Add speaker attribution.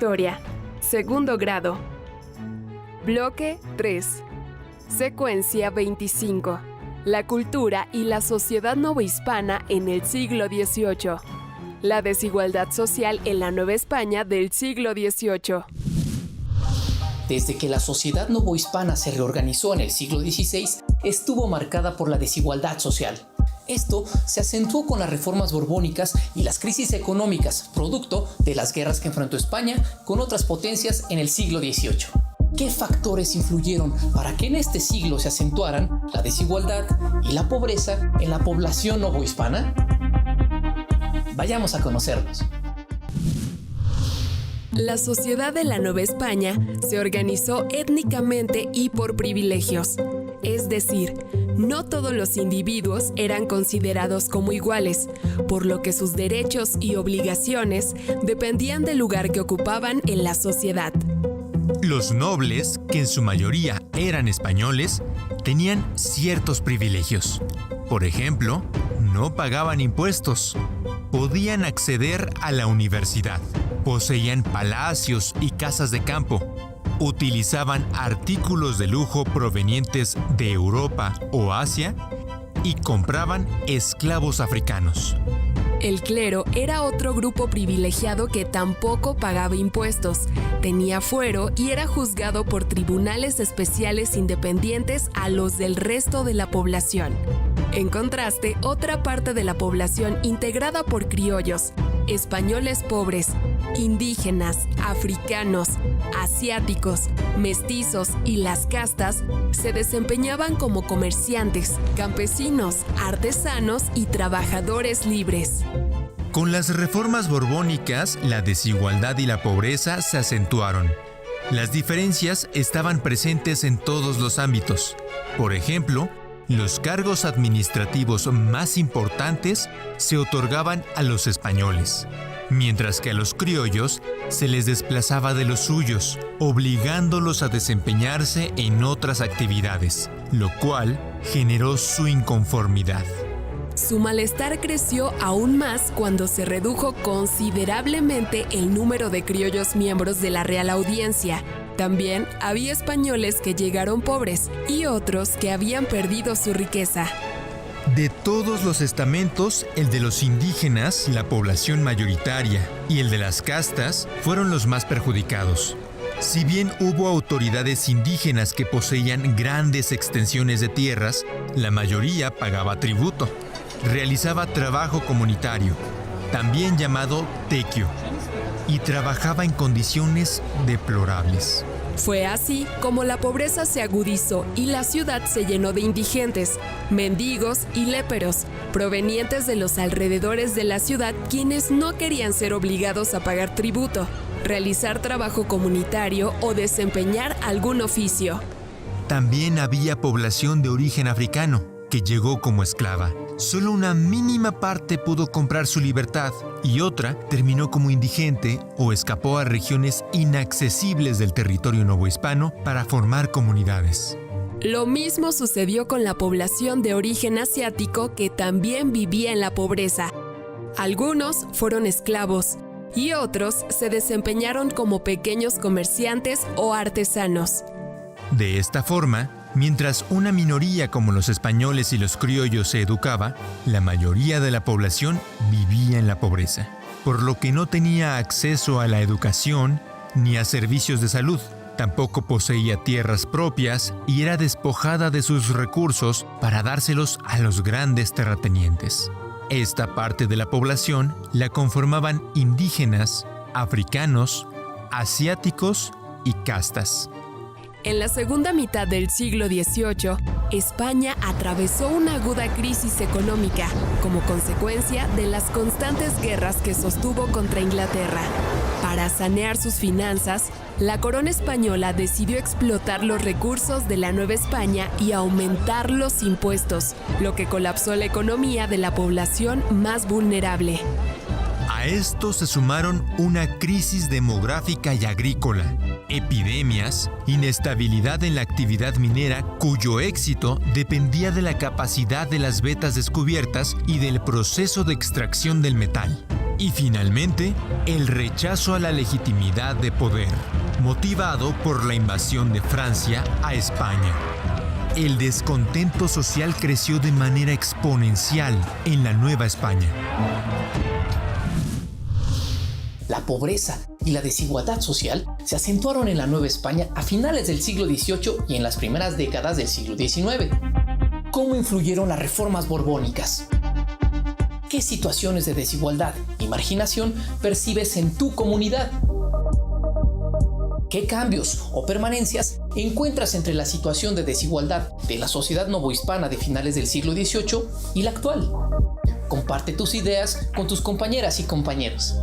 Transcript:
Speaker 1: Historia, segundo grado. Bloque 3. Secuencia 25. La cultura y la sociedad novohispana en el siglo XVIII. La desigualdad social en la Nueva España del siglo XVIII.
Speaker 2: Desde que la sociedad novohispana se reorganizó en el siglo XVI, estuvo marcada por la desigualdad social. Esto se acentuó con las reformas borbónicas y las crisis económicas, producto de las guerras que enfrentó España con otras potencias en el siglo XVIII. ¿Qué factores influyeron para que en este siglo se acentuaran la desigualdad y la pobreza en la población novohispana? Vayamos a conocerlos.
Speaker 1: La sociedad de la Nueva España se organizó étnicamente y por privilegios. Es decir, no todos los individuos eran considerados como iguales, por lo que sus derechos y obligaciones dependían del lugar que ocupaban en la sociedad.
Speaker 3: Los nobles, que en su mayoría eran españoles, tenían ciertos privilegios. Por ejemplo, no pagaban impuestos, podían acceder a la universidad, poseían palacios y casas de campo, utilizaban artículos de lujo provenientes de Europa o Asia y compraban esclavos africanos.
Speaker 1: El clero era otro grupo privilegiado que tampoco pagaba impuestos, tenía fuero y era juzgado por tribunales especiales independientes a los del resto de la población. En contraste, otra parte de la población integrada por criollos, españoles pobres, indígenas, africanos, asiáticos, mestizos y las castas se desempeñaban como comerciantes, campesinos, artesanos y trabajadores libres.
Speaker 3: Con las reformas borbónicas, la desigualdad y la pobreza se acentuaron. Las diferencias estaban presentes en todos los ámbitos. Por ejemplo, los cargos administrativos más importantes se otorgaban a los españoles, mientras que a los criollos se les desplazaba de los suyos, obligándolos a desempeñarse en otras actividades, lo cual generó su inconformidad.
Speaker 1: Su malestar creció aún más cuando se redujo considerablemente el número de criollos miembros de la Real Audiencia. También había españoles que llegaron pobres y otros que habían perdido su riqueza.
Speaker 3: De todos los estamentos, el de los indígenas, la población mayoritaria, y el de las castas fueron los más perjudicados. Si bien hubo autoridades indígenas que poseían grandes extensiones de tierras, la mayoría pagaba tributo. Realizaba trabajo comunitario, también llamado tequio, y trabajaba en condiciones deplorables.
Speaker 1: Fue así como la pobreza se agudizó y la ciudad se llenó de indigentes, mendigos y léperos, provenientes de los alrededores de la ciudad, quienes no querían ser obligados a pagar tributo, realizar trabajo comunitario o desempeñar algún oficio.
Speaker 3: También había población de origen africano, que llegó como esclava. Solo una mínima parte pudo comprar su libertad y otra terminó como indigente o escapó a regiones inaccesibles del territorio novohispano para formar comunidades.
Speaker 1: Lo mismo sucedió con la población de origen asiático que también vivía en la pobreza. Algunos fueron esclavos y otros se desempeñaron como pequeños comerciantes o artesanos.
Speaker 3: De esta forma, mientras una minoría como los españoles y los criollos se educaba, la mayoría de la población vivía en la pobreza, por lo que no tenía acceso a la educación ni a servicios de salud. Tampoco poseía tierras propias y era despojada de sus recursos para dárselos a los grandes terratenientes. Esta parte de la población la conformaban indígenas, africanos, asiáticos y castas.
Speaker 1: En la segunda mitad del siglo XVIII, España atravesó una aguda crisis económica como consecuencia de las constantes guerras que sostuvo contra Inglaterra. Para sanear sus finanzas, la corona española decidió explotar los recursos de la Nueva España y aumentar los impuestos, lo que colapsó la economía de la población más vulnerable.
Speaker 3: A esto se sumaron una crisis demográfica y agrícola, epidemias, inestabilidad en la actividad minera, cuyo éxito dependía de la capacidad de las vetas descubiertas y del proceso de extracción del metal, Y finalmente, el rechazo a la legitimidad de poder, motivado por la invasión de Francia a España. El descontento social creció de manera exponencial en la Nueva España.
Speaker 2: La pobreza y la desigualdad social se acentuaron en la Nueva España a finales del siglo XVIII y en las primeras décadas del siglo XIX. ¿Cómo influyeron las reformas borbónicas? ¿Qué situaciones de desigualdad y marginación percibes en tu comunidad? ¿Qué cambios o permanencias encuentras entre la situación de desigualdad de la sociedad novohispana de finales del siglo XVIII y la actual? Comparte tus ideas con tus compañeras y compañeros.